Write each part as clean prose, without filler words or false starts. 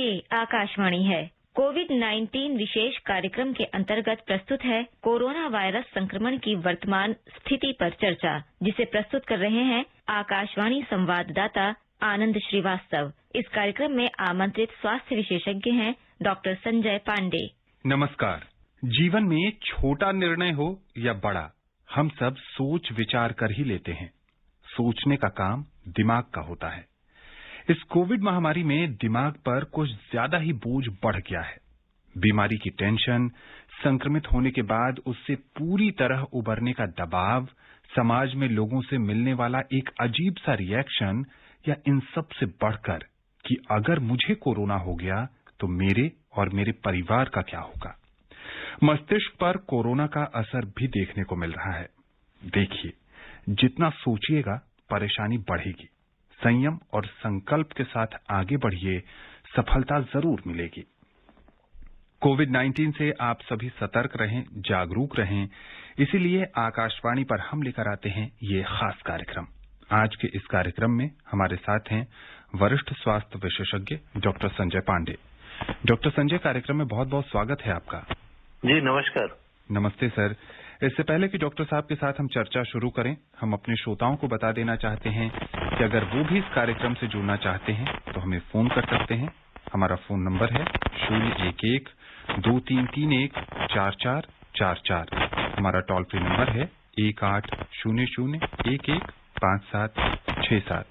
ये आकाशवाणी है। कोविड-19 विशेष कार्यक्रम के अंतर्गत प्रस्तुत है कोरोना वायरस संक्रमण की वर्तमान स्थिति पर चर्चा, जिसे प्रस्तुत कर रहे हैं आकाशवाणी संवाददाता आनंद श्रीवास्तव। इस कार्यक्रम में आमंत्रित स्वास्थ्य विशेषज्ञ हैं डॉक्टर संजय पांडे। नमस्कार। जीवन में छोटा निर्णय हो या बड़ा, हम सब सोच विचार कर ही लेते हैं। सोचने का काम दिमाग का होता है। इस कोविड महामारी में दिमाग पर कुछ ज्यादा ही बोझ बढ़ गया है। बीमारी की टेंशन, संक्रमित होने के बाद उससे पूरी तरह उबरने का दबाव, समाज में लोगों से मिलने वाला एक अजीब सा रिएक्शन, या इन सब से बढ़कर कि अगर मुझे कोरोना हो गया तो मेरे और मेरे परिवार का क्या होगा। मस्तिष्क पर कोरोना का असर भी देखने को मिल रहा है। देखिए, जितना सोचिएगा परेशानी बढ़ेगी। संयम और संकल्प के साथ आगे बढ़िए, सफलता जरूर मिलेगी। कोविड-19 से आप सभी सतर्क रहें, जागरूक रहें। इसीलिए आकाशवाणी पर हम लेकर आते हैं ये खास कार्यक्रम। आज के इस कार्यक्रम में हमारे साथ हैं वरिष्ठ स्वास्थ्य विशेषज्ञ डॉक्टर संजय पांडे। डॉक्टर संजय, कार्यक्रम में बहुत बहुत स्वागत है आपका। जी नमस्कार। नमस्ते सर। इससे पहले कि डॉक्टर साहब के साथ हम चर्चा शुरू करें, हम अपने श्रोताओं को बता देना चाहते हैं कि अगर वो भी इस कार्यक्रम से जुड़ना चाहते हैं तो हमें फोन कर सकते हैं। हमारा फोन नंबर है 011-2331-4444। हमारा टोल फ्री नंबर है 1800-11-5767।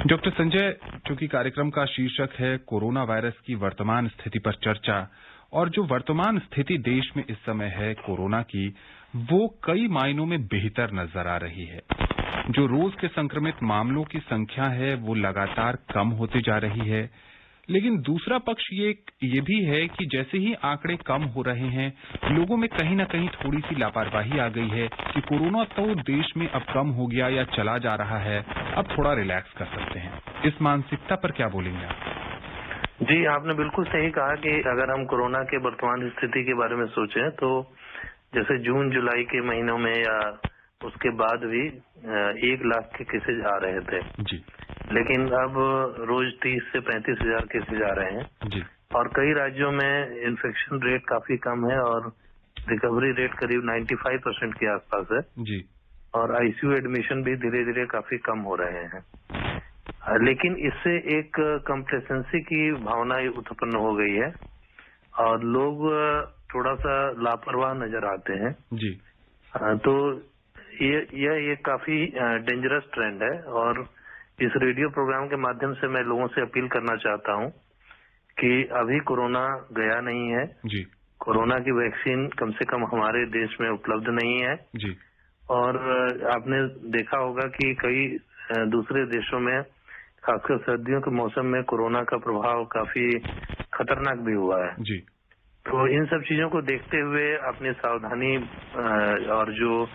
डॉक्टर संजय, चूंकि कार्यक्रम का शीर्षक है कोरोना वायरस की वर्तमान स्थिति पर चर्चा, और जो वर्तमान स्थिति देश में इस समय है कोरोना की, वो कई मायनों में बेहतर नजर आ रही है। जो रोज के संक्रमित मामलों की संख्या है वो लगातार कम होती जा रही है। लेकिन दूसरा पक्ष ये भी है कि जैसे ही आंकड़े कम हो रहे हैं, लोगों में कहीं न कहीं थोड़ी सी लापरवाही आ गई है कि कोरोना तो देश में अब कम हो गया या चला जा रहा है, अब थोड़ा रिलैक्स कर सकते हैं। इस मानसिकता पर क्या बोलेंगे आप? जी, आपने बिल्कुल सही कहा कि अगर हम कोरोना के वर्तमान स्थिति के बारे में सोचें तो जैसे जून जुलाई के महीनों में या उसके बाद भी 1 लाख के केसेज आ रहे थे जी। लेकिन अब रोज 30 से 35 हजार केसेज आ रहे हैं जी। और कई राज्यों में इन्फेक्शन रेट काफी कम है और रिकवरी रेट करीब 95% के आसपास है जी। और आईसीयू एडमिशन भी धीरे धीरे काफी कम हो रहे हैं। लेकिन इससे एक कंप्लेसेंसी की भावना उत्पन्न हो गई है और लोग थोड़ा सा लापरवाह नजर आते हैं। जी। तो ये काफी डेंजरस ट्रेंड है और इस रेडियो प्रोग्राम के माध्यम से मैं लोगों से अपील करना चाहता हूं कि अभी कोरोना गया नहीं है। जी। कोरोना की वैक्सीन कम से कम हमारे देश में उपलब्ध नहीं है। जी। और आपने देखा होगा कि कई दूसरे देशों में खासकर सर्दियों के मौसम में कोरोना का प्रभाव काफी खतरनाक भी हुआ है। जी। तो इन सब चीजों को देखते हुए अपनी सावधानी और जो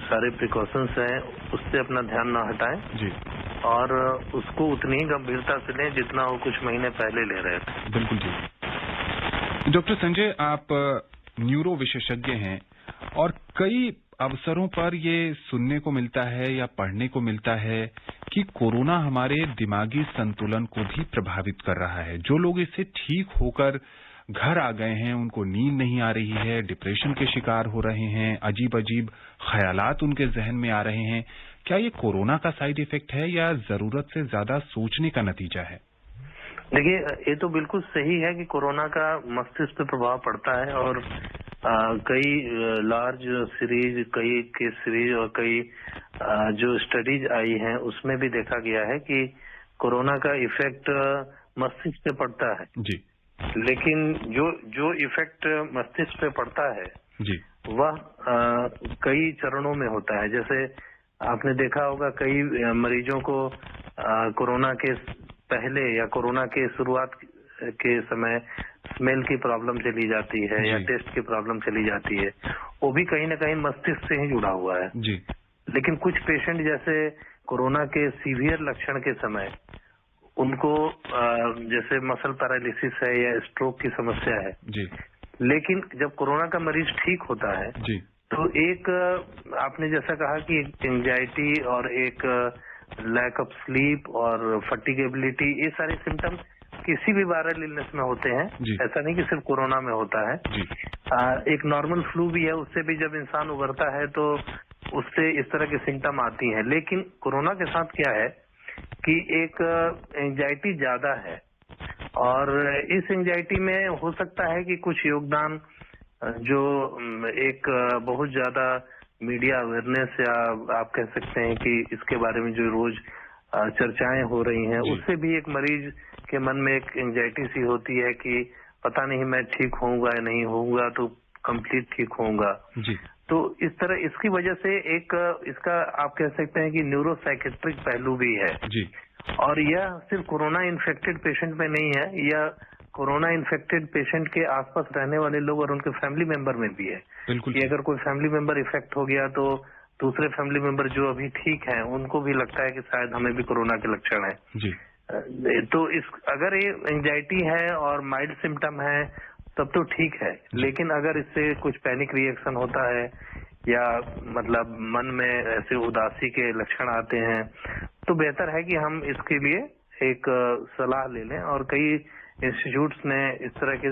सारे प्रिकॉशंस हैं उससे अपना ध्यान न हटाएं। जी। और उसको उतनी ही गंभीरता से लें जितना वो कुछ महीने पहले ले रहे थे। बिल्कुल जी। डॉक्टर संजय, आप न्यूरो विशेषज्ञ हैं और कई अवसरों पर ये सुनने को मिलता है या पढ़ने को मिलता है कि कोरोना हमारे दिमागी संतुलन को भी प्रभावित कर रहा है। जो लोग इससे ठीक होकर घर आ गए हैं, उनको नींद नहीं आ रही है, डिप्रेशन के शिकार हो रहे हैं, अजीब अजीब ख्यालात उनके जहन में आ रहे हैं। क्या ये कोरोना का साइड इफेक्ट है या जरूरत से ज्यादा सोचने का नतीजा है? देखिए, ये तो बिल्कुल सही है कि कोरोना का मस्तिष्क पे प्रभाव पड़ता है और कई लार्ज सीरीज, कई केस सीरीज और कई जो स्टडीज आई हैं उसमें भी देखा गया है कि कोरोना का इफेक्ट मस्तिष्क पे पड़ता है। जी। लेकिन जो इफेक्ट मस्तिष्क पे पड़ता है जी। वह कई चरणों में होता है। जैसे आपने देखा होगा कई मरीजों को कोरोना के पहले या कोरोना के शुरुआत के समय स्मेल की प्रॉब्लम चली जाती है या टेस्ट की प्रॉब्लम चली जाती है। वो भी कहीं ना कहीं मस्तिष्क से ही जुड़ा हुआ है। जी। लेकिन कुछ पेशेंट जैसे कोरोना के सीवियर लक्षण के समय उनको जैसे मसल पैरालिसिस है या स्ट्रोक की समस्या है। जी। लेकिन जब कोरोना का मरीज ठीक होता है जी। तो एक आपने जैसा कहा कि एंजाइटी और एक लैक ऑफ स्लीप और फटीगेबिलिटी, ये सारे सिम्टम्स किसी भी वायरल इलनेस में होते हैं, ऐसा नहीं कि सिर्फ कोरोना में होता है। एक नॉर्मल फ्लू भी है, उससे भी जब इंसान उबरता है तो उससे इस तरह के सिम्टम आती हैं। लेकिन कोरोना के साथ क्या है कि एक एंजाइटी ज्यादा है, और इस एंजाइटी में हो सकता है कि कुछ योगदान जो एक बहुत ज्यादा मीडिया अवेयरनेस, या आप कह सकते हैं कि इसके बारे में जो रोज चर्चाएं हो रही हैं, उससे भी एक मरीज के मन में एक एंजाइटी सी होती है कि पता नहीं मैं ठीक होऊंगा या नहीं होऊंगा, तो कंप्लीट ठीक होऊंगा। तो इस तरह इसकी वजह से एक इसका आप कह सकते हैं कि न्यूरोसाइकेट्रिक पहलू भी है। और यह सिर्फ कोरोना इन्फेक्टेड पेशेंट में नहीं है, यह कोरोना इन्फेक्टेड पेशेंट के आसपास रहने वाले लोग और उनके फैमिली मेंबर में भी है। कि अगर कोई फैमिली मेंबर इफेक्ट हो गया तो दूसरे फैमिली मेंबर जो अभी ठीक हैं उनको भी लगता है कि शायद हमें भी कोरोना के लक्षण है। तो अगर ये एंजाइटी है और माइल्ड सिम्टम है तब तो ठीक है, लेकिन अगर इससे कुछ पैनिक रिएक्शन होता है या मतलब मन में ऐसे उदासी के लक्षण आते हैं, तो बेहतर है कि हम इसके लिए एक सलाह ले लें। और कई इंस्टीट्यूट्स ने इस तरह के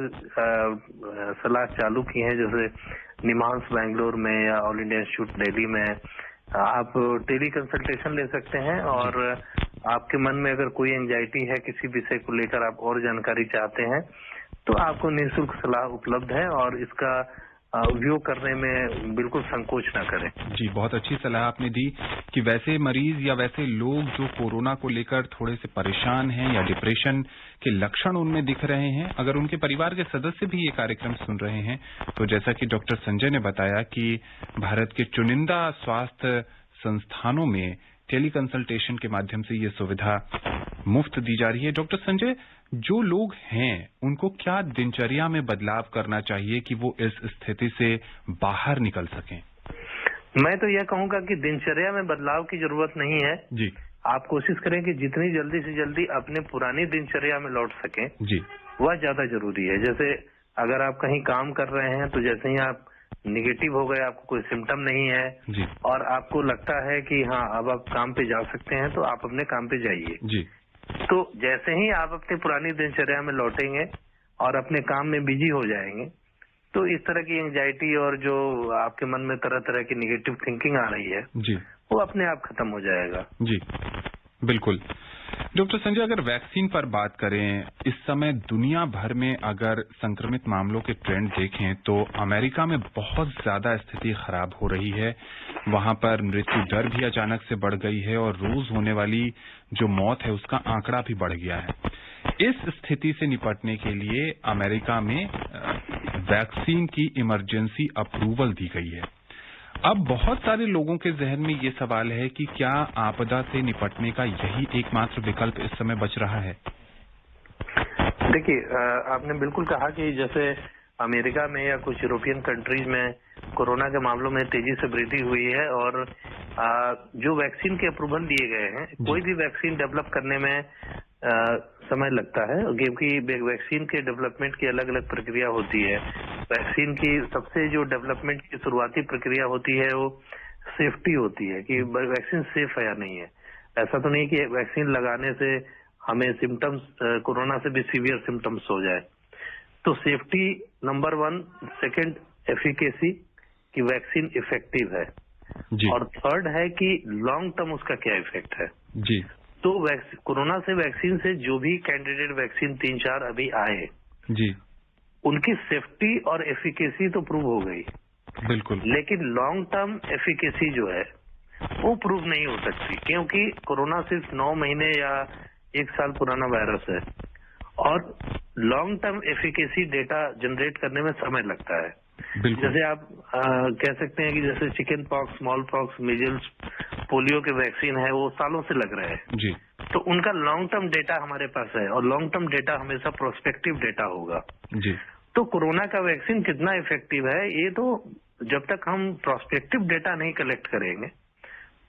सलाह चालू की हैं, जैसे निमांस बैंगलोर में या ऑल इंडिया इंस्टीट्यूट दिल्ली में आप टेली कंसल्टेशन ले सकते हैं। और आपके मन में अगर कोई एंजाइटी है, किसी विषय को लेकर आप और जानकारी चाहते हैं, तो आपको निःशुल्क सलाह उपलब्ध है, और इसका उपयोग करने में बिल्कुल संकोच ना करें। जी, बहुत अच्छी सलाह आपने दी कि वैसे मरीज या वैसे लोग जो कोरोना को लेकर थोड़े से परेशान हैं या डिप्रेशन के लक्षण उनमें दिख रहे हैं, अगर उनके परिवार के सदस्य भी ये कार्यक्रम सुन रहे हैं, तो जैसा कि डॉक्टर संजय ने बताया कि भारत के चुनिंदा स्वास्थ्य संस्थानों में टेली कंसल्टेशन के माध्यम से ये सुविधा मुफ्त दी जा रही है। डॉक्टर संजय, जो लोग हैं उनको क्या दिनचर्या में बदलाव करना चाहिए कि वो इस स्थिति से बाहर निकल सकें? मैं तो यह कहूंगा कि दिनचर्या में बदलाव की जरूरत नहीं है। जी, आप कोशिश करें कि जितनी जल्दी से जल्दी अपने पुरानी दिनचर्या में लौट सकें, जी, वह ज्यादा जरूरी है। जैसे अगर आप कहीं काम कर रहे हैं तो जैसे ही आप निगेटिव हो गए, आपको कोई सिम्टम नहीं है जी, और आपको लगता है कि हाँ अब आप काम पे जा सकते हैं, तो आप अपने काम पे जाइए। जी, तो जैसे ही आप अपनी पुरानी दिनचर्या में लौटेंगे और अपने काम में बिजी हो जाएंगे, तो इस तरह की एंजाइटी और जो आपके मन में तरह तरह की निगेटिव थिंकिंग आ रही है, जी, वो अपने आप खत्म हो जाएगा। जी, बिल्कुल। डॉक्टर संजय, अगर वैक्सीन पर बात करें, इस समय दुनिया भर में अगर संक्रमित मामलों के ट्रेंड देखें तो अमेरिका में बहुत ज्यादा स्थिति खराब हो रही है। वहां पर मृत्यु दर भी अचानक से बढ़ गई है और रोज होने वाली जो मौत है उसका आंकड़ा भी बढ़ गया है। इस स्थिति से निपटने के लिए अमेरिका में वैक्सीन की इमरजेंसी अप्रूवल दी गई है। अब बहुत सारे लोगों के जहन में ये सवाल है कि क्या आपदा से निपटने का यही एकमात्र विकल्प इस समय बच रहा है? देखिए, आपने बिल्कुल कहा कि जैसे अमेरिका में या कुछ यूरोपियन कंट्रीज में कोरोना के मामलों में तेजी से वृद्धि हुई है, और जो वैक्सीन के अप्रूवल दिए गए हैं, कोई भी वैक्सीन डेवलप करने में समय लगता है, क्योंकि वैक्सीन के डेवलपमेंट की अलग अलग प्रक्रिया होती है। वैक्सीन की सबसे जो डेवलपमेंट की शुरुआती प्रक्रिया होती है वो सेफ्टी होती है, कि वैक्सीन सेफ है या नहीं है। ऐसा तो नहीं कि वैक्सीन लगाने से हमें सिम्टम्स कोरोना से भी सीवियर सिम्टम्स हो जाए। तो सेफ्टी नंबर 1, सेकंड एफिकेसी कि वैक्सीन इफेक्टिव है, और थर्ड है कि लॉन्ग टर्म उसका क्या इफेक्ट है। जी, तो कोरोना से वैक्सीन से जो भी कैंडिडेट वैक्सीन 3-4 अभी आए, जी, उनकी सेफ्टी और एफिकेसी तो प्रूव हो गई, बिल्कुल, लेकिन लॉन्ग टर्म एफिकेसी जो है वो प्रूव नहीं हो सकती, क्योंकि कोरोना सिर्फ 9 महीने या 1 साल पुराना वायरस है, और long term efficacy data generate करने में समय लगता है। जैसे आप कह सकते हैं कि जैसे chicken pox, small pox, measles, polio के वैक्सीन है, वो सालों से लग रहे हैं। जी, तो उनका लॉन्ग टर्म डेटा हमारे पास है, और लॉन्ग टर्म डेटा हमेशा प्रोस्पेक्टिव डेटा होगा। जी, तो कोरोना का वैक्सीन कितना इफेक्टिव है, ये तो जब तक हम प्रोस्पेक्टिव डेटा नहीं कलेक्ट करेंगे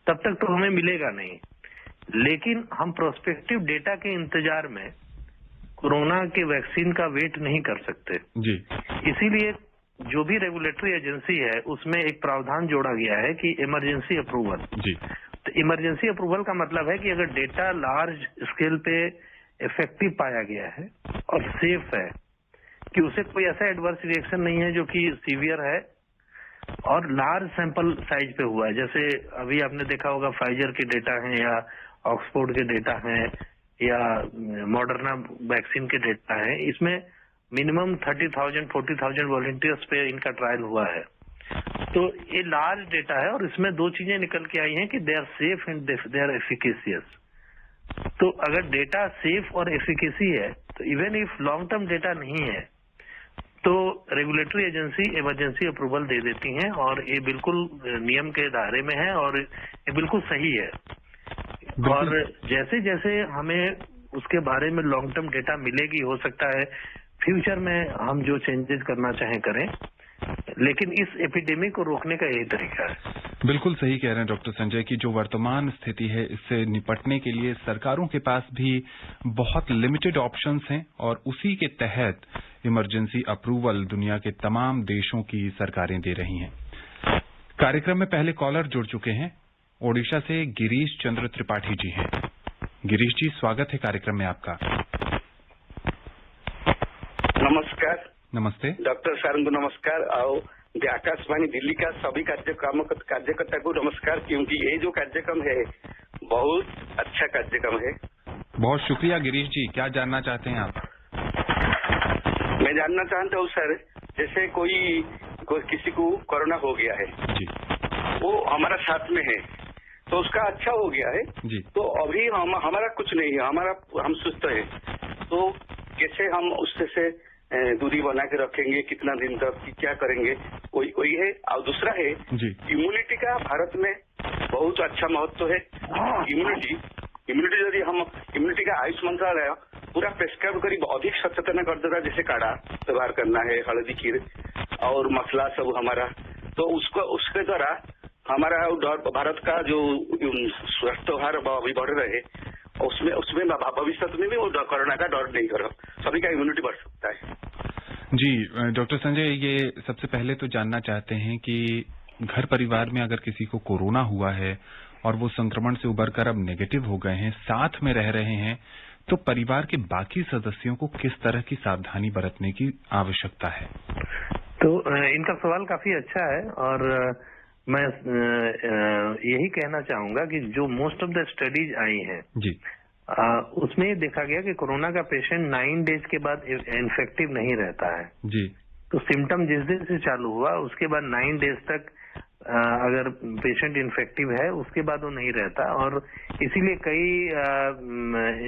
तब तक तो हमें मिलेगा नहीं। लेकिन हम प्रोस्पेक्टिव डेटा के इंतजार में कोरोना के वैक्सीन का वेट नहीं कर सकते। जी, इसीलिए जो भी रेगुलेटरी एजेंसी है उसमें एक प्रावधान जोड़ा गया है कि इमरजेंसी अप्रूवल। जी, तो इमरजेंसी अप्रूवल का मतलब है कि अगर डेटा लार्ज स्केल पे इफेक्टिव पाया गया है और सेफ है कि उसे कोई ऐसा एडवर्स रिएक्शन नहीं है जो कि सीवियर है और लार्ज सैंपल साइज पे हुआ है। जैसे अभी आपने देखा होगा फाइजर के डेटा हैं या ऑक्सफोर्ड के डेटा हैं या मॉडर्ना वैक्सीन के डेटा हैं, इसमें मिनिमम 30,000 40,000 वॉलंटियर्स पे इनका ट्रायल हुआ है। तो ये लार्ज डेटा है और इसमें दो चीजें निकल के आई हैं कि they are safe and they are efficacious. तो अगर डेटा सेफ और एफिकेसी है तो even if long term data नहीं है तो रेगुलेटरी एजेंसी इमरजेंसी अप्रूवल दे देती हैं और ये बिल्कुल नियम के दायरे में है और ये बिल्कुल सही है। और जैसे जैसे हमें उसके बारे में लॉन्ग टर्म डेटा मिलेगी, हो सकता है फ्यूचर में हम जो चेंजेस करना चाहें करें, लेकिन इस एपिडेमिक को रोकने का यही तरीका है। बिल्कुल सही कह रहे हैं डॉक्टर संजय कि जो वर्तमान स्थिति है इससे निपटने के लिए सरकारों के पास भी बहुत लिमिटेड ऑप्शंस हैं और उसी के तहत इमरजेंसी अप्रूवल दुनिया के तमाम देशों की सरकारें दे रही हैं। कार्यक्रम में पहले कॉलर जुड़ चुके हैं। ओडिशा से गिरीश चंद्र त्रिपाठी जी हैं। गिरीश जी, स्वागत है कार्यक्रम में आपका। नमस्कार। नमस्ते डॉक्टर सर को नमस्कार और आकाशवाणी दिल्ली का सभी कार्यकर्ता को नमस्कार, क्योंकि ये जो कार्यक्रम है बहुत अच्छा कार्यक्रम है। बहुत शुक्रिया गिरीश जी। क्या जानना चाहते हैं आप? मैं जानना चाहता हूँ सर, जैसे कोई किसी को कोरोना हो गया है जी, वो हमारा साथ में है तो उसका अच्छा हो गया है जी, तो अभी हमारा कुछ नहीं है, हम सुस्त है, तो कैसे हम उससे से दूरी बना के रखेंगे, कितना दिन तक क्या करेंगे, वही है। और दूसरा है इम्यूनिटी का भारत में बहुत अच्छा महत्व है। इम्यूनिटी यदि हम इम्यूनिटी का आयुष मंत्रालय पूरा प्रेस्क्राइब करी अधिक सचेतन कर देता, जैसे काढ़ा व्यवहार करना है, हल्दी खीर और मसला सब हमारा, तो उसके द्वारा हमारा भारत का जो स्वास्थ्य हार अभी बढ़ रहे उसमें भविष्य में भी वो कोरोना का डर नहीं करो, सभी का इम्यूनिटी बढ़ सकता है। जी डॉक्टर संजय, ये सबसे पहले तो जानना चाहते हैं कि घर परिवार में अगर किसी को कोरोना हुआ है और वो संक्रमण से उबरकर अब नेगेटिव हो गए हैं, साथ में रह रहे हैं, तो परिवार के बाकी सदस्यों को किस तरह की सावधानी बरतने की आवश्यकता है? तो इनका सवाल काफी अच्छा है और मैं यही कहना चाहूंगा कि जो most of the studies I हैं जी, उसमें देखा गया कि कोरोना का पेशेंट 9 डेज के बाद इन्फेक्टिव नहीं रहता है जी। तो सिम्टम जिस दिन से चालू हुआ उसके बाद 9 डेज तक अगर पेशेंट इन्फेक्टिव है उसके बाद वो नहीं रहता। और इसीलिए कई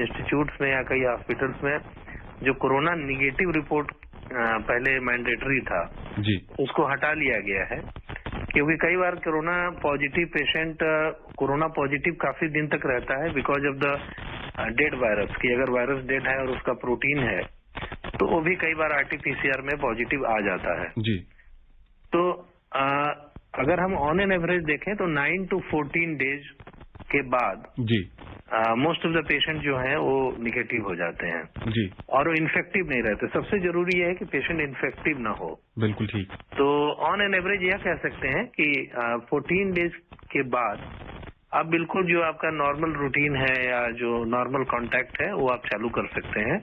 इंस्टीट्यूट्स में या कई हॉस्पिटल्स में जो कोरोना निगेटिव रिपोर्ट पहले मैंडेटरी था जी, उसको हटा लिया गया है, क्योंकि कई बार corona positive patient corona positive काफी दिन तक रहता है because of the dead virus, कि अगर वायरस डेड है और उसका प्रोटीन है तो वो भी कई बार आरटीपीसीआर में पॉजिटिव आ जाता है जी। तो अगर हम ऑन एन एवरेज देखें तो 9 to 14 डेज के बाद जी मोस्ट ऑफ द पेशेंट जो हैं वो निगेटिव हो जाते हैं जी, और वो इन्फेक्टिव नहीं रहते। सबसे जरूरी है कि पेशेंट इन्फेक्टिव ना हो। बिल्कुल ठीक। तो ऑन एन एवरेज यह कह सकते हैं कि 14 डेज के बाद आप बिल्कुल जो आपका नॉर्मल रूटीन है या जो नॉर्मल कांटेक्ट है वो आप चालू कर सकते हैं।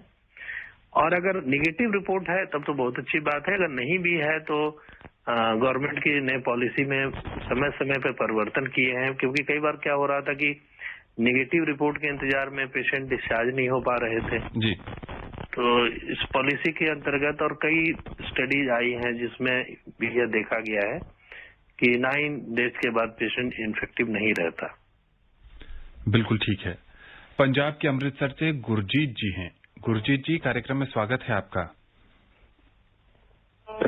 और अगर निगेटिव रिपोर्ट है तब तो बहुत अच्छी बात है, अगर नहीं भी है तो गवर्नमेंट की नई पॉलिसी में समय समय पर परिवर्तन किए हैं, क्योंकि कई बार क्या हो रहा था कि निगेटिव रिपोर्ट के इंतजार में पेशेंट डिस्चार्ज नहीं हो पा रहे थे जी। तो इस पॉलिसी के अंतर्गत और कई स्टडीज आई हैं जिसमें भी यह देखा गया है कि 9 डेज के बाद पेशेंट इन्फेक्टिव नहीं रहता। बिल्कुल ठीक है। पंजाब के अमृतसर से गुरजीत जी हैं। गुरजीत जी, कार्यक्रम में स्वागत है आपका।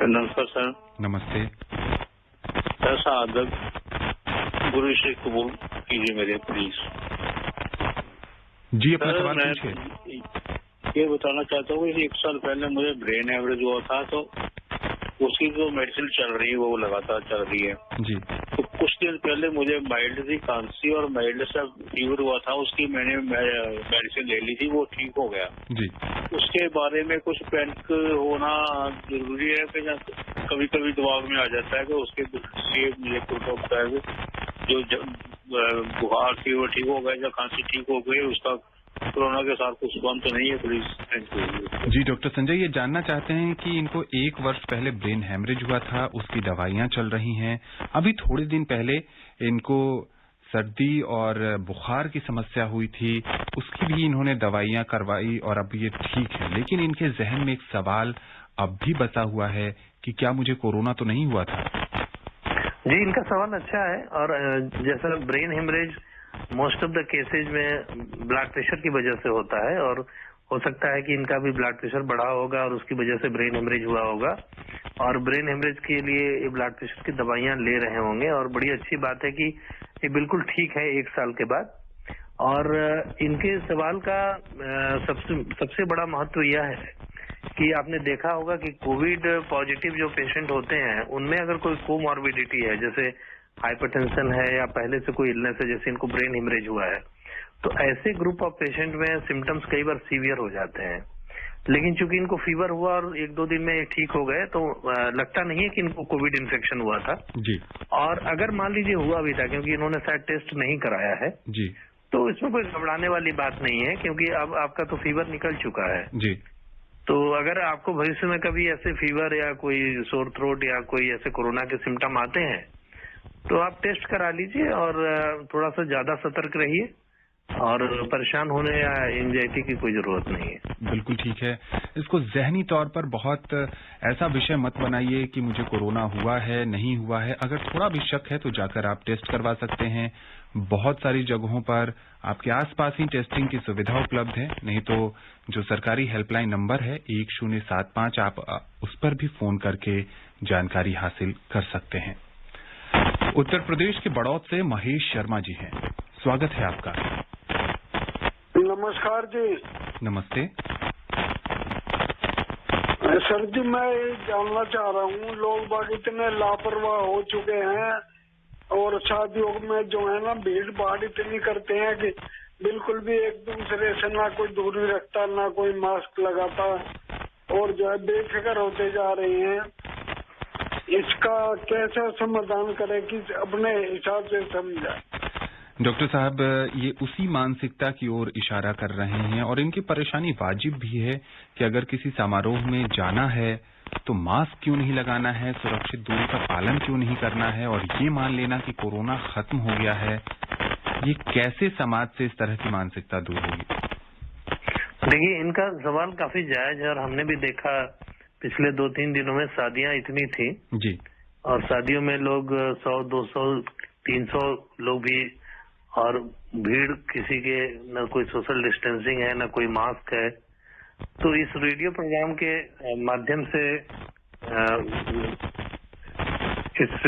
नमस्कार सर। नमस्ते। ऐसा आदत गुरु श्री कबूल कीजिए मेरे प्लीज। जी, अपना सवाल पूछिए। ये बताना चाहता हूँ कि 1 साल पहले मुझे ब्रेन एवरेज हुआ था, तो उसकी जो मेडिसिन चल रही है वो लगातार चल रही है जी। तो कुछ दिन पहले मुझे माइल्ड सी खांसी और माइल्ड सा फीवर हुआ था, उसकी मैंने मेडिसिन ले ली थी, वो ठीक हो गया जी। उसके बारे में कुछ पैनिक होना जरूरी है कि कभी कभी दिमाग में आ जाता है कि उसके लिए मुझे कुछ होता है जो बुखार फीवर ठीक हो गया या खांसी ठीक हो गई उसका कोरोना के साथ कुछ बंद तो नहीं है पुलिस। थैंक यू जी डॉक्टर संजय, ये जानना चाहते हैं कि इनको 1 वर्ष पहले ब्रेन हैमरेज हुआ था, उसकी दवाइयां चल रही हैं। अभी थोड़े दिन पहले इनको सर्दी और बुखार की समस्या हुई थी, उसकी भी इन्होंने दवाइयां करवाई और अब ये ठीक है। लेकिन इनके जहन में एक सवाल अब भी बचा हुआ है कि क्या मुझे कोरोना तो नहीं हुआ था? जी, इनका सवाल अच्छा है। और जैसा brain haemorrhage most of the cases में ब्लड प्रेशर की वजह से होता है, और हो सकता है कि इनका भी ब्लड प्रेशर बढ़ा होगा और उसकी वजह से ब्रेन हेमरेज हुआ होगा, और ब्रेन हेमरेज के लिए ये ब्लड प्रेशर की दवाइयां ले रहे होंगे। और बड़ी अच्छी बात है कि ये बिल्कुल ठीक है 1 साल के बाद। और इनके सवाल का सबसे बड़ा महत्व यह है कि आपने देखा होगा कि कोविड पॉजिटिव जो पेशेंट होते हैं उनमें अगर कोई कोमॉर्बिडिटी है, जैसे हाइपरटेंशन है या पहले से कोई इलनेस है, जैसे इनको ब्रेन हेमरेज हुआ है, तो ऐसे ग्रुप ऑफ पेशेंट में सिम्टम्स कई बार सीवियर हो जाते हैं। लेकिन चूंकि इनको फीवर हुआ और 1-2 दिन में ठीक हो गए, तो लगता नहीं है कि इनको कोविड इन्फेक्शन हुआ था जी। और अगर मान लीजिए हुआ भी था, क्योंकि इन्होंने शायद टेस्ट नहीं कराया है जी, तो इसमें कोई घबराने वाली बात नहीं है, क्योंकि अब आपका तो फीवर निकल चुका है जी। तो अगर आपको भविष्य में कभी ऐसे फीवर या कोई सोर थ्रोट या कोई ऐसे कोरोना के सिम्टम आते हैं तो आप टेस्ट करा लीजिए और थोड़ा सा ज्यादा सतर्क रहिए, और परेशान होने या एंजाइटी की कोई जरूरत नहीं है। बिल्कुल ठीक है। इसको जहनी तौर पर बहुत ऐसा विषय मत बनाइए कि मुझे कोरोना हुआ है नहीं हुआ है। अगर थोड़ा भी शक है तो जाकर आप टेस्ट करवा सकते हैं। बहुत सारी जगहों पर आपके आसपास ही टेस्टिंग की सुविधा उपलब्ध है, नहीं तो जो सरकारी हेल्पलाइन नंबर है 1075, आप उस पर भी फोन करके जानकारी हासिल कर सकते हैं। उत्तर प्रदेश के बड़ौद से महेश शर्मा जी हैं, स्वागत है आपका। नमस्कार जी। नमस्ते सर जी, मैं ये जानना चाह रहा हूँ, लोग बाग इतने लापरवाह हो चुके हैं और शादियों में जो है ना भीड़ भाड़ इतनी करते हैं कि बिल्कुल भी एक दूसरे से ना कोई दूरी रखता, ना कोई मास्क लगाता, और जो है बेफिक्र होते जा रहे हैं। इसका कैसा समाधान करें कि अपने हिसाब से समझा? डॉक्टर साहब, ये उसी मानसिकता की ओर इशारा कर रहे हैं और इनकी परेशानी वाजिब भी है कि अगर किसी समारोह में जाना है तो मास्क क्यों नहीं लगाना है, सुरक्षित दूरी का पालन क्यों नहीं करना है, और ये मान लेना कि कोरोना खत्म हो गया है। ये कैसे समाज से इस तरह की मानसिकता दूर होगी? देखिए, इनका सवाल काफी जायज है और हमने भी देखा पिछले 2-3 दिनों में शादियां इतनी थी जी, और शादियों में लोग 100, 200, 300 लोग भी, और भीड़ किसी के न कोई सोशल डिस्टेंसिंग है न कोई मास्क है। तो इस रेडियो प्रोग्राम के माध्यम से इस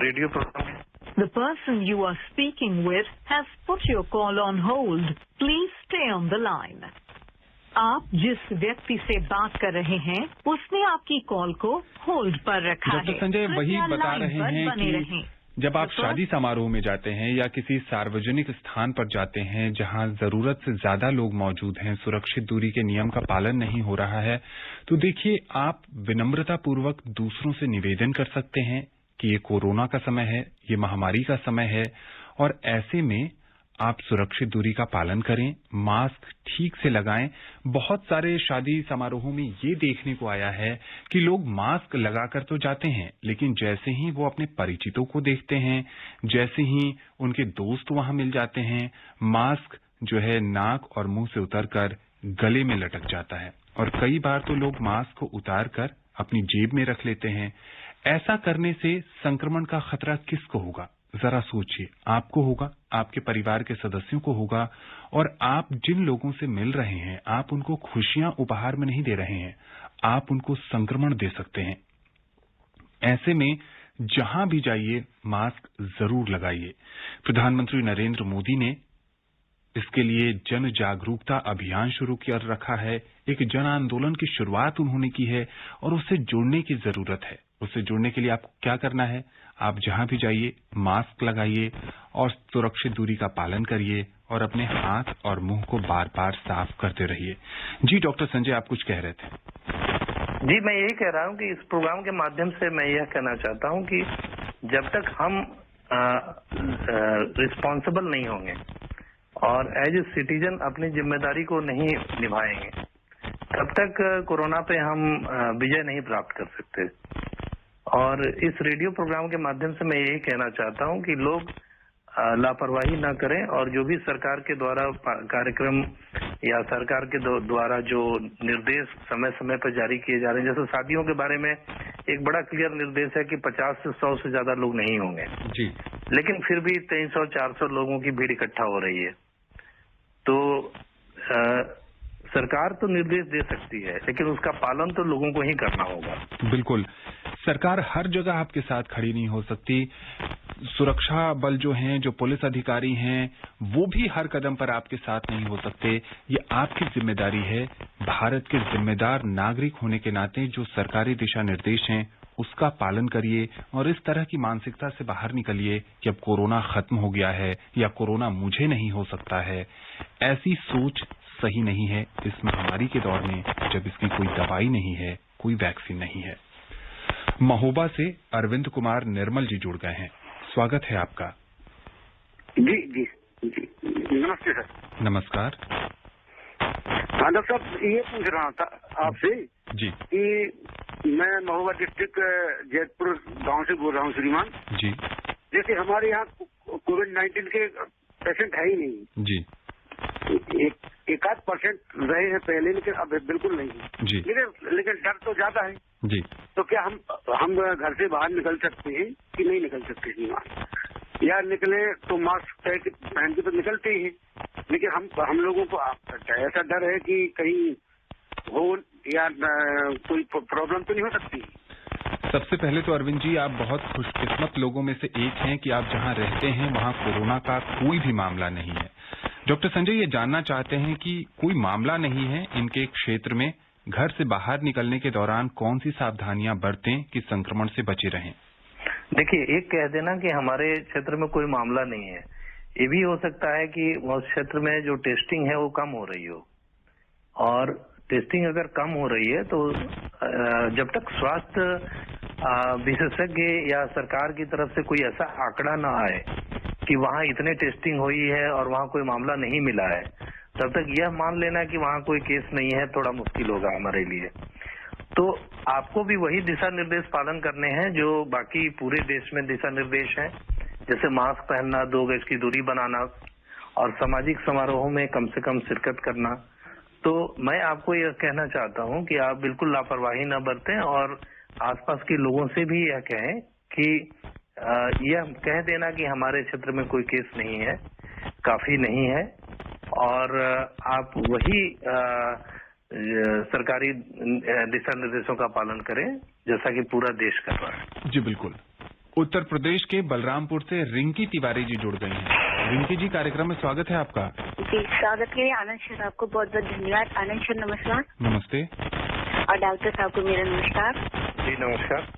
radio programme The person you are speaking with has put your call on hold. Please stay on the line. आप जिस व्यक्ति से बात कर रहे हैं उसने आपकी कॉल को होल्ड पर रखा है। डॉक्टर संजय वही बता रहे हैं कि जब आप शादी समारोह में जाते हैं या किसी सार्वजनिक स्थान पर जाते हैं जहां जरूरत से ज्यादा लोग मौजूद हैं, सुरक्षित दूरी के नियम का पालन नहीं हो रहा है, तो देखिए आप विनम्रता पूर्वक दूसरों से निवेदन कर सकते हैं कि ये कोरोना का समय है, ये महामारी का समय है, और ऐसे में आप सुरक्षित दूरी का पालन करें, मास्क ठीक से लगाएं। बहुत सारे शादी समारोहों में ये देखने को आया है कि लोग मास्क लगाकर तो जाते हैं, लेकिन जैसे ही वो अपने परिचितों को देखते हैं, जैसे ही उनके दोस्त वहां मिल जाते हैं, मास्क जो है नाक और मुंह से उतरकर गले में लटक जाता है, और कई बार तो लोग मास्क को उतार कर अपनी जेब में रख लेते हैं। ऐसा करने से संक्रमण का खतरा किसको होगा? जरा सोचिए, आपको होगा, आपके परिवार के सदस्यों को होगा, और आप जिन लोगों से मिल रहे हैं आप उनको खुशियां उपहार में नहीं दे रहे हैं, आप उनको संक्रमण दे सकते हैं। ऐसे में जहां भी जाइए मास्क जरूर लगाइए। प्रधानमंत्री नरेंद्र मोदी ने इसके लिए जन जागरूकता अभियान शुरू कर रखा है। एक जन आंदोलन की शुरुआत उन्होंने की है और उससे जुड़ने की जरूरत है। उससे जुड़ने के लिए आपको क्या करना है? आप जहां भी जाइए मास्क लगाइए और सुरक्षित दूरी का पालन करिए और अपने हाथ और मुंह को बार बार साफ करते रहिए। जी डॉक्टर संजय, आप कुछ कह रहे थे। जी, मैं यही कह रहा हूं कि इस प्रोग्राम के माध्यम से मैं यह कहना चाहता हूं कि जब तक हम रिस्पॉन्सिबल नहीं होंगे, और एज ए सिटीजन अपनी जिम्मेदारी को नहीं निभाएंगे तब तक कोरोना पे हम विजय नहीं प्राप्त कर सकते। और इस रेडियो प्रोग्राम के माध्यम से मैं यही कहना चाहता हूं कि लोग लापरवाही ना करें और जो भी सरकार के द्वारा कार्यक्रम या सरकार के द्वारा जो निर्देश समय समय पर जारी किए जा रहे हैं, जैसे शादियों के बारे में एक बड़ा क्लियर निर्देश है कि 50 से 100 से ज्यादा लोग नहीं होंगे जी, लेकिन फिर भी 300-400 लोगों की भीड़ इकट्ठा हो रही है। तो सरकार तो निर्देश दे सकती है लेकिन उसका पालन तो लोगों को ही करना होगा। बिल्कुल, सरकार हर जगह आपके साथ खड़ी नहीं हो सकती। सुरक्षा बल जो हैं, जो पुलिस अधिकारी हैं, वो भी हर कदम पर आपके साथ नहीं हो सकते। ये आपकी जिम्मेदारी है। भारत के जिम्मेदार नागरिक होने के नाते जो सरकारी दिशा निर्देश हैं उसका पालन करिए और इस तरह की मानसिकता से बाहर निकलिए कि अब कोरोना खत्म हो गया है या कोरोना मुझे नहीं हो सकता है। ऐसी सोच सही नहीं है इस महामारी के दौर में जब इसकी कोई दवाई नहीं है, कोई वैक्सीन नहीं है। महोबा से अरविंद कुमार निर्मल जी जुड़ गए हैं। स्वागत है आपका। जी जी जी, नमस्ते सर। नमस्कार। हाँ डॉक्टर साहब, ये पूछ रहा था आपसे जी कि मैं महोबा डिस्ट्रिक्ट जैतपुर गांव से बोल रहा हूँ श्रीमान जी। जैसे हमारे यहाँ कोविड-19 के पेशेंट है ही नहीं जी, एक आध % रहे हैं पहले, लेकिन अब बिल्कुल नहीं जी। लेकिन डर तो ज्यादा है जी। तो क्या हम घर से बाहर निकल सकते हैं कि नहीं निकल सकते श्रीमान? या निकले तो मास्क पहन के तो निकलते ही हैं, लेकिन हम लोगों को ऐसा डर है कि कहीं हो या कोई प्रॉब्लम तो नहीं हो सकती। सबसे पहले तो अरविंद जी, आप बहुत खुशकिस्मत लोगों में से एक हैं कि आप जहां रहते हैं वहां कोरोना का कोई भी मामला नहीं है। डॉक्टर संजय ये जानना चाहते हैं कि कोई मामला नहीं है इनके क्षेत्र में, घर से बाहर निकलने के दौरान कौन सी सावधानियां बरतें कि संक्रमण से बचे रहें? देखिए, एक कह देना कि हमारे क्षेत्र में कोई मामला नहीं है, ये भी हो सकता है कि उस क्षेत्र में जो टेस्टिंग है वो कम हो रही हो, और टेस्टिंग अगर कम हो रही है तो जब तक स्वास्थ्य विशेषज्ञ या सरकार की तरफ से कोई ऐसा आंकड़ा ना आए कि वहाँ इतने टेस्टिंग हुई है और वहाँ कोई मामला नहीं मिला है, तब तक यह मान लेना कि वहाँ कोई केस नहीं है थोड़ा मुश्किल होगा हमारे लिए। तो आपको भी वही दिशा निर्देश पालन करने हैं जो बाकी पूरे देश में दिशा निर्देश हैं, जैसे मास्क पहनना, 2 गज की दूरी बनाना और सामाजिक समारोहों में कम से कम शिरकत करना। तो मैं आपको यह कहना चाहता हूं कि आप बिल्कुल लापरवाही न बरतें और आसपास के लोगों से भी यह कहें कि यह कह देना कि हमारे क्षेत्र में कोई केस नहीं है, काफी नहीं है, और आप वही सरकारी दिशा निर्देशों का पालन करें जैसा कि पूरा देश कर रहा है। जी बिल्कुल। उत्तर प्रदेश के बलरामपुर से रिंकी तिवारी जी जुड़ गई हैं। रिंकी जी, कार्यक्रम में स्वागत है आपका। जी, स्वागत के लिए आनंद सर आपको बहुत बहुत धन्यवाद। आनंद सर नमस्कार। नमस्ते। और डॉक्टर साहब को मेरा नमस्कार। जी नमस्कार।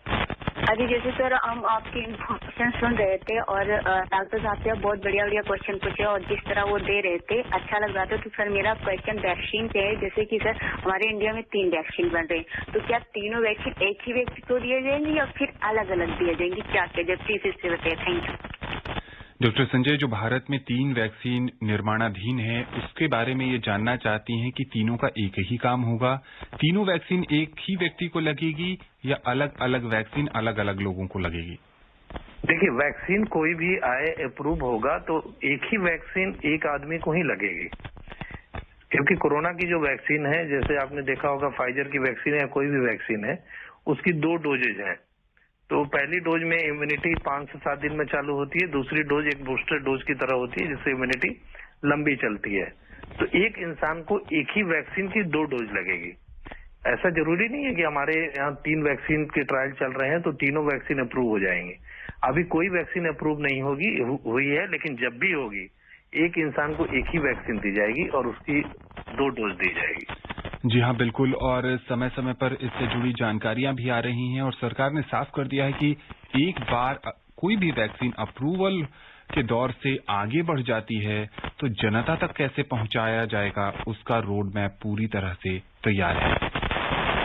अभी जैसे सर हम आपकी इन्फॉर्मेशन सुन रहे थे और डॉक्टर साहब से बहुत बढ़िया बढ़िया क्वेश्चन पूछे और जिस तरह वो दे रहे थे अच्छा लग रहा था। तो सर मेरा क्वेश्चन वैक्सीन पे है, जैसे कि सर हमारे इंडिया में 3 वैक्सीन बन रहे हैं, तो क्या तीनों वैक्सीन एक ही व्यक्ति को दिए जाएंगे या फिर अलग अलग दिए जाएंगे? क्या जब प्लीज इससे बताइए। Thank you. डॉक्टर संजय, जो भारत में 3 वैक्सीन निर्माणाधीन है उसके बारे में ये जानना चाहती हैं कि तीनों का एक ही काम होगा, तीनों वैक्सीन एक ही व्यक्ति को लगेगी या अलग अलग वैक्सीन अलग अलग लोगों को लगेगी? देखिए, वैक्सीन कोई भी आए अप्रूव होगा तो एक ही वैक्सीन एक आदमी को ही लगेगी, क्योंकि कोरोना की जो वैक्सीन है, जैसे आपने देखा होगा फाइजर की वैक्सीन है या कोई भी वैक्सीन है, उसकी 2 डोजेज हैं। तो पहली डोज में इम्यूनिटी 5 से 7 दिन में चालू होती है, दूसरी डोज एक बूस्टर डोज की तरह होती है जिससे इम्यूनिटी लंबी चलती है। तो एक इंसान को एक ही वैक्सीन की 2 डोज लगेगी। ऐसा जरूरी नहीं है कि हमारे यहाँ 3 वैक्सीन के ट्रायल चल रहे हैं तो तीनों वैक्सीन अप्रूव हो जाएंगे। अभी कोई वैक्सीन अप्रूव नहीं हुई है, लेकिन जब भी होगी एक इंसान को एक ही वैक्सीन दी जाएगी और उसकी 2 डोज दी जाएगी। जी हाँ, बिल्कुल। और समय समय पर इससे जुड़ी जानकारियां भी आ रही हैं और सरकार ने साफ कर दिया है कि एक बार कोई भी वैक्सीन अप्रूवल के दौर से आगे बढ़ जाती है तो जनता तक कैसे पहुंचाया जाएगा उसका रोड मैप पूरी तरह से तैयार है।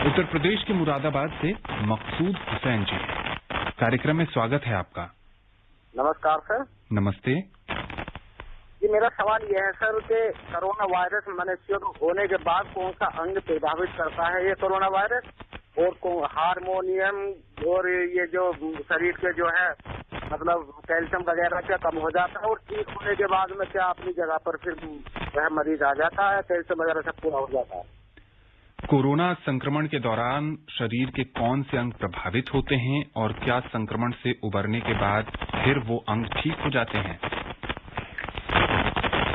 उत्तर प्रदेश के मुरादाबाद से मकसूद हुसैन जी, कार्यक्रम में स्वागत है आपका। नमस्कार सर। नमस्ते। जी मेरा सवाल यह है सर कि कोरोना वायरस मनुष्य होने के बाद कौन सा अंग प्रभावित करता है ये कोरोना वायरस, और हार्मोनियम और ये जो शरीर के जो है मतलब कैल्शियम वगैरह क्या कम हो जाता है, और ठीक होने के बाद में क्या अपनी जगह पर फिर वह मरीज आ जाता है, कैल्शियम वगैरह सब पूरा हो जाता है। कोरोना संक्रमण के दौरान शरीर के कौन से अंग प्रभावित होते हैं और क्या संक्रमण से उबरने के बाद फिर वो अंग ठीक हो जाते हैं?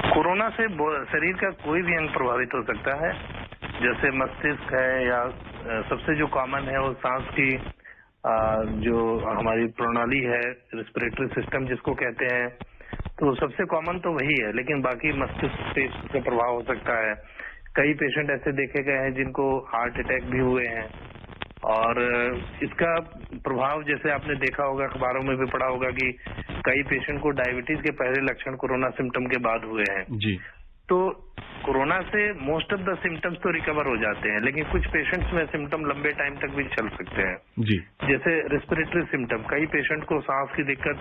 कोरोना से शरीर का कोई भी अंग प्रभावित हो सकता है, जैसे मस्तिष्क है या सबसे जो कॉमन है वो सांस की जो हमारी प्रणाली है, रेस्पिरेटरी सिस्टम जिसको कहते हैं, तो सबसे कॉमन तो वही है। लेकिन बाकी मस्तिष्क पे इसका प्रभाव हो सकता है। कई पेशेंट ऐसे देखे गए हैं जिनको हार्ट अटैक भी हुए हैं, और इसका प्रभाव जैसे आपने देखा होगा, अखबारों में भी पढ़ा होगा कि कई पेशेंट को डायबिटीज के पहले लक्षण कोरोना सिम्टम के बाद हुए हैं। जी। तो कोरोना से मोस्ट ऑफ द सिम्टम्स तो रिकवर हो जाते हैं, लेकिन कुछ पेशेंट्स में सिम्टम लंबे टाइम तक भी चल सकते हैं। जी। जैसे रेस्पिरेटरी सिम्टम, कई पेशेंट को सांस की दिक्कत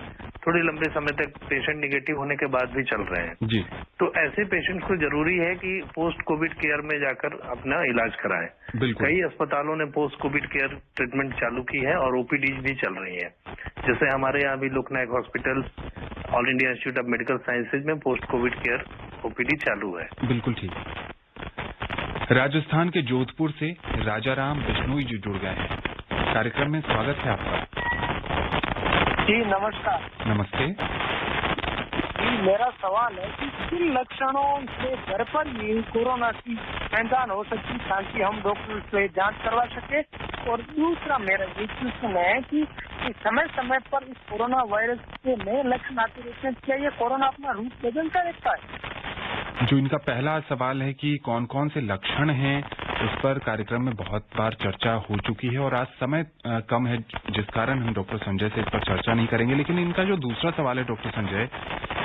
थोड़ी लंबे समय तक पेशेंट निगेटिव होने के बाद भी चल रहे हैं। जी। तो ऐसे पेशेंट्स को जरूरी है कि पोस्ट कोविड केयर में जाकर अपना इलाज कराएं। कई अस्पतालों ने पोस्ट कोविड केयर ट्रीटमेंट चालू की है और ओपीडीज भी चल रही है। जैसे हमारे यहाँ भी Loknayak hospital, all India institute of medical sciences में पोस्ट कोविड केयर ओपीडी चालू है। बिल्कुल ठीक। राजस्थान के जोधपुर से राजाराम बिश्नोई जी जुड़ गए हैं। कार्यक्रम में स्वागत है आपका। जी नमस्कार। नमस्ते जी, मेरा सवाल है कि किन लक्षणों से घर पर ही कोरोना की पहचान हो सकती ताकि हम डॉक्टर से जांच करवा सके, और दूसरा मेरा ये क्वेश्चन है कि समय समय पर इस कोरोना वायरस के नए लक्षण आते रहते हैं, क्या ये कोरोना अपना रूप बदलता रहता है? जो इनका पहला सवाल है कि कौन कौन से लक्षण हैं, उस पर कार्यक्रम में बहुत बार चर्चा हो चुकी है और आज समय कम है, जिस कारण हम डॉक्टर संजय से इस पर चर्चा नहीं करेंगे। लेकिन इनका जो दूसरा सवाल है डॉक्टर संजय,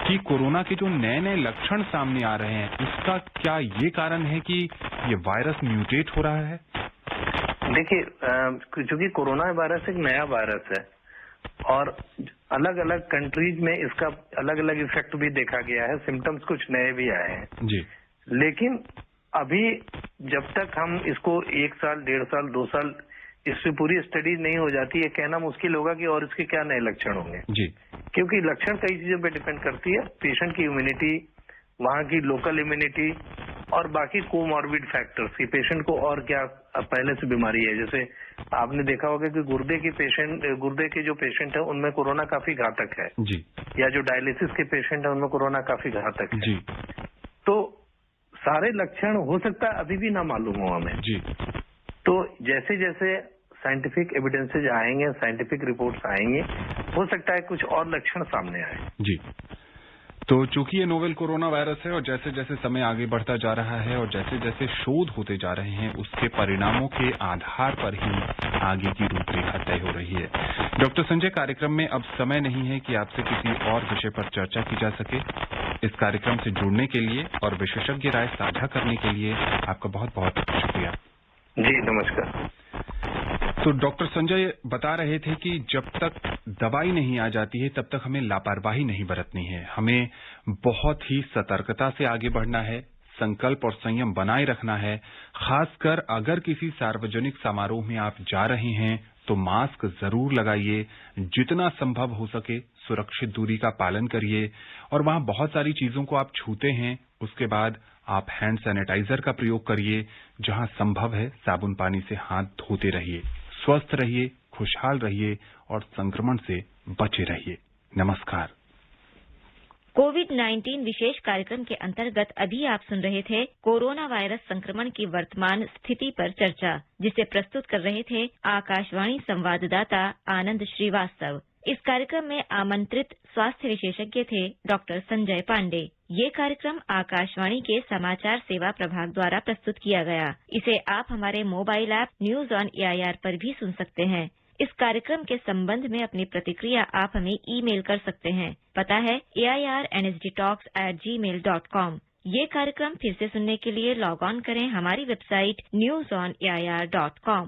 कि कोरोना के जो नए नए लक्षण सामने आ रहे हैं, इसका क्या ये कारण है कि ये वायरस म्यूटेट हो रहा है? देखिए, क्योंकि कोरोना वायरस एक नया वायरस है और अलग अलग कंट्रीज में इसका अलग अलग इफेक्ट भी देखा गया है, सिम्टम्स कुछ नए भी आए हैं जी। लेकिन अभी जब तक हम इसको 1 साल, 1.5 साल, 2 साल इस पे पूरी स्टडी नहीं हो जाती, ये कहना मुश्किल होगा कि और इसके क्या नए लक्षण होंगे जी। क्योंकि लक्षण कई चीजों पे डिपेंड करती है, पेशेंट की इम्यूनिटी, वहाँ की लोकल इम्यूनिटी और बाकी कोमॉर्बिड फैक्टर्स की पेशेंट को और क्या पहले से बीमारी है। जैसे आपने देखा होगा कि गुर्दे के जो पेशेंट है उनमें कोरोना काफी घातक है जी, या जो डायलिसिस के पेशेंट है उनमें कोरोना काफी घातक है जी। तो सारे लक्षण हो सकता है अभी भी ना मालूम हो हमें जी। तो जैसे जैसे साइंटिफिक एविडेंसेज आएंगे, साइंटिफिक रिपोर्ट्स आएंगे, हो सकता है कुछ और लक्षण सामने आए। जी। तो चूंकि ये नोवेल कोरोना वायरस है और जैसे जैसे समय आगे बढ़ता जा रहा है और जैसे जैसे शोध होते जा रहे हैं, उसके परिणामों के आधार पर ही आगे की रूपरेखा तय हो रही है। डॉक्टर संजय, कार्यक्रम में अब समय नहीं है कि आपसे किसी और विषय पर चर्चा की जा सके। इस कार्यक्रम से जुड़ने के लिए और विशेषज्ञ राय साझा करने के लिए आपका बहुत बहुत शुक्रिया। जी नमस्कार। तो डॉक्टर संजय बता रहे थे कि जब तक दवाई नहीं आ जाती है तब तक हमें लापरवाही नहीं बरतनी है, हमें बहुत ही सतर्कता से आगे बढ़ना है, संकल्प और संयम बनाए रखना है। खासकर अगर किसी सार्वजनिक समारोह में आप जा रहे हैं तो मास्क जरूर लगाइए, जितना संभव हो सके सुरक्षित दूरी का पालन करिए, और वहां बहुत सारी चीजों को आप छूते हैं उसके बाद आप हैंड सैनिटाइजर का प्रयोग करिए। जहां संभव है साबुन पानी से हाथ धोते रहिए। स्वस्थ रहिए, खुशहाल रहिए और संक्रमण से बचे रहिए। नमस्कार। कोविड-19 विशेष कार्यक्रम के अंतर्गत अभी आप सुन रहे थे कोरोना वायरस संक्रमण की वर्तमान स्थिति पर चर्चा, जिसे प्रस्तुत कर रहे थे आकाशवाणी संवाददाता आनंद श्रीवास्तव। इस कार्यक्रम में आमंत्रित स्वास्थ्य विशेषज्ञ थे डॉक्टर संजय पांडे। ये कार्यक्रम आकाशवाणी के समाचार सेवा प्रभाग द्वारा प्रस्तुत किया गया। इसे आप हमारे mobile app news on AIR पर भी सुन सकते हैं। इस कार्यक्रम के संबंध में अपनी प्रतिक्रिया आप हमें ईमेल कर सकते हैं। पता है airnsdtalks@gmail.com। ये कार्यक्रम फिर से सुनने के लिए लॉग ऑन करें हमारी वेबसाइट newsonair.com।